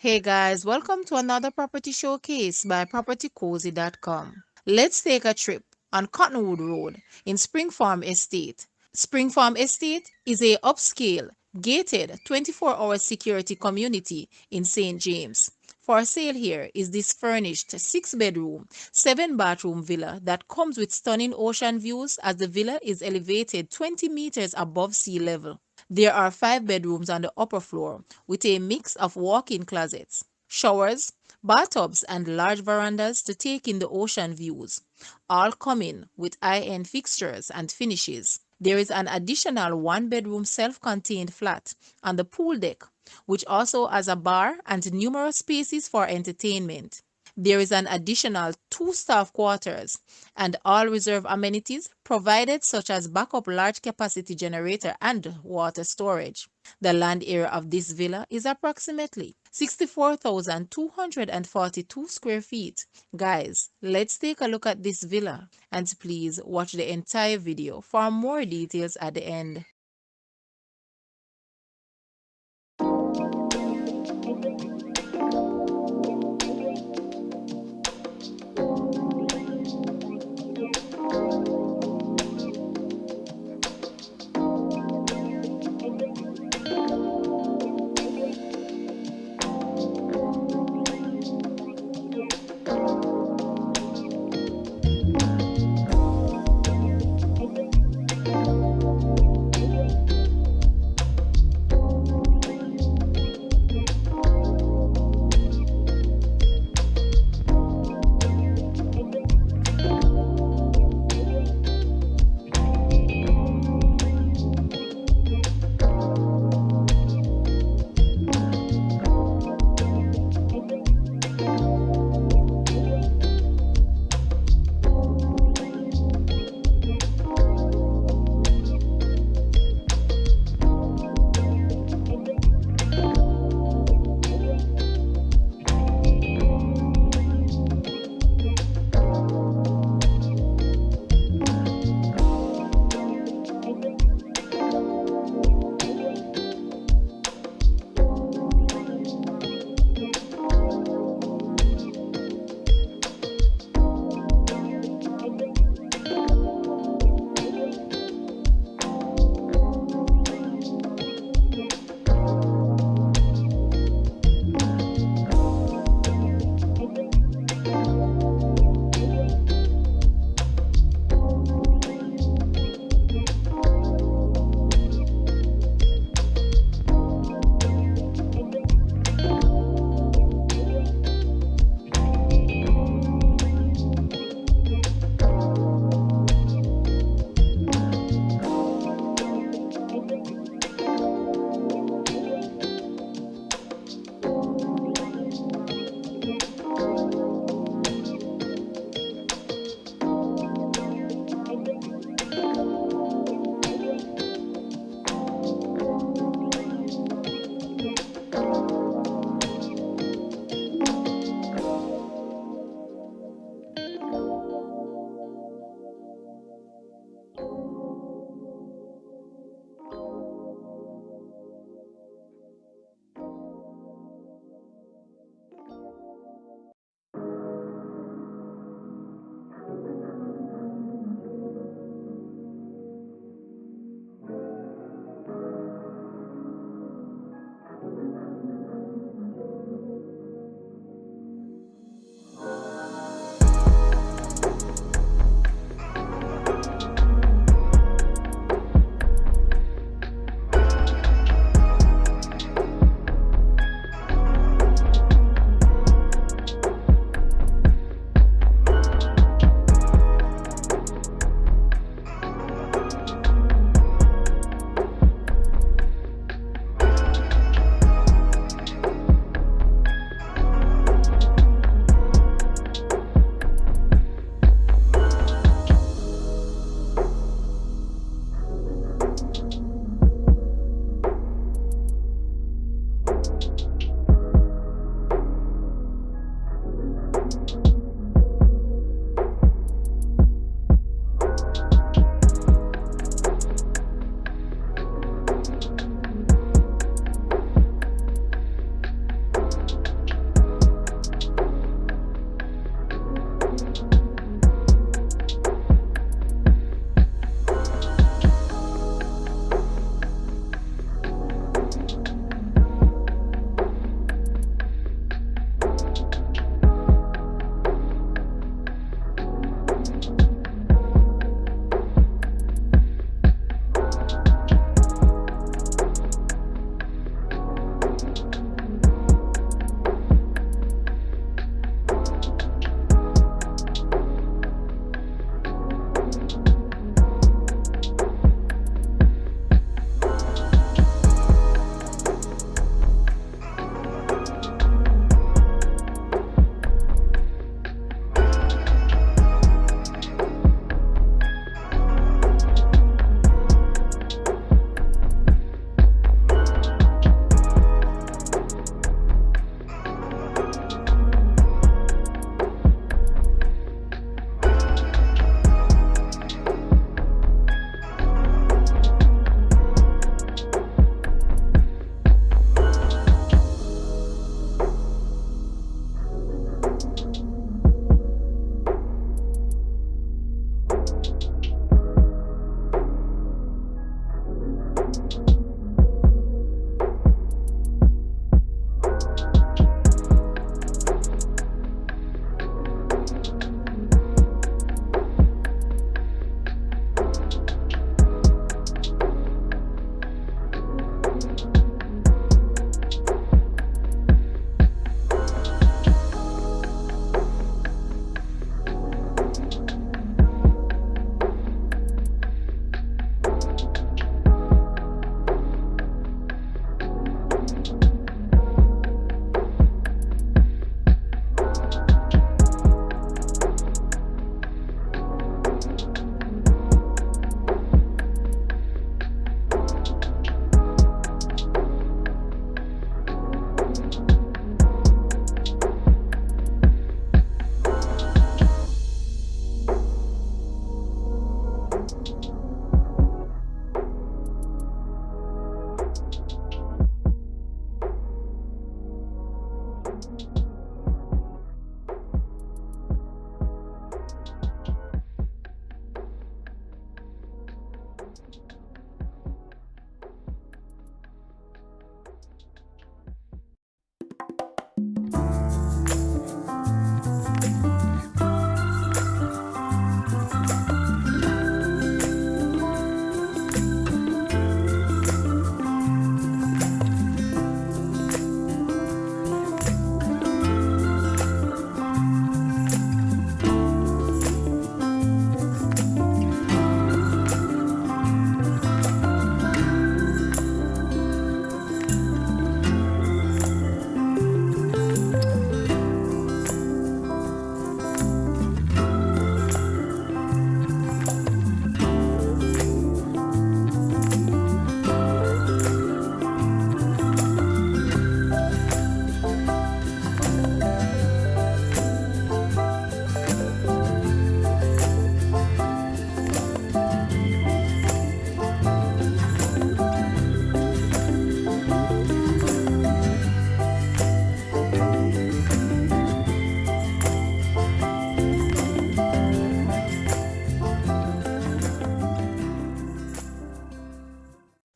Hey guys, welcome to another property showcase by propertycozy.com. Let's take a trip on Cottonwood Road in Spring Farm Estate. Spring Farm Estate is a upscale, gated 24-hour security community in St. James. For sale here is this furnished 6-bedroom, 7-bathroom villa that comes with stunning ocean views as the villa is elevated 20 meters above sea level. There are 5 bedrooms on the upper floor with a mix of walk-in closets, showers, bathtubs, and large verandas to take in the ocean views, all coming with high-end fixtures and finishes. There is an additional 1-bedroom self-contained flat on the pool deck, which also has a bar and numerous spaces for entertainment. There is an additional 2 staff quarters and all reserve amenities provided such as backup large capacity generator and water storage. The land area of this villa is approximately 64,242 square feet. Guys, let's take a look at this villa and please watch the entire video for more details at the end.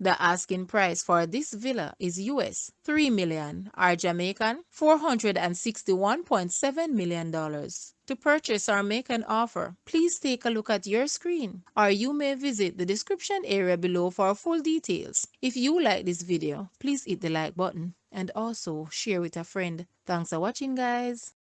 The asking price for this villa is US 3 million or Jamaican $461.7 million. To purchase or make an offer, please take a look at your screen, or you may visit the description area below for full details. If you like this video, please hit the like button and also share with a friend. Thanks for watching, guys.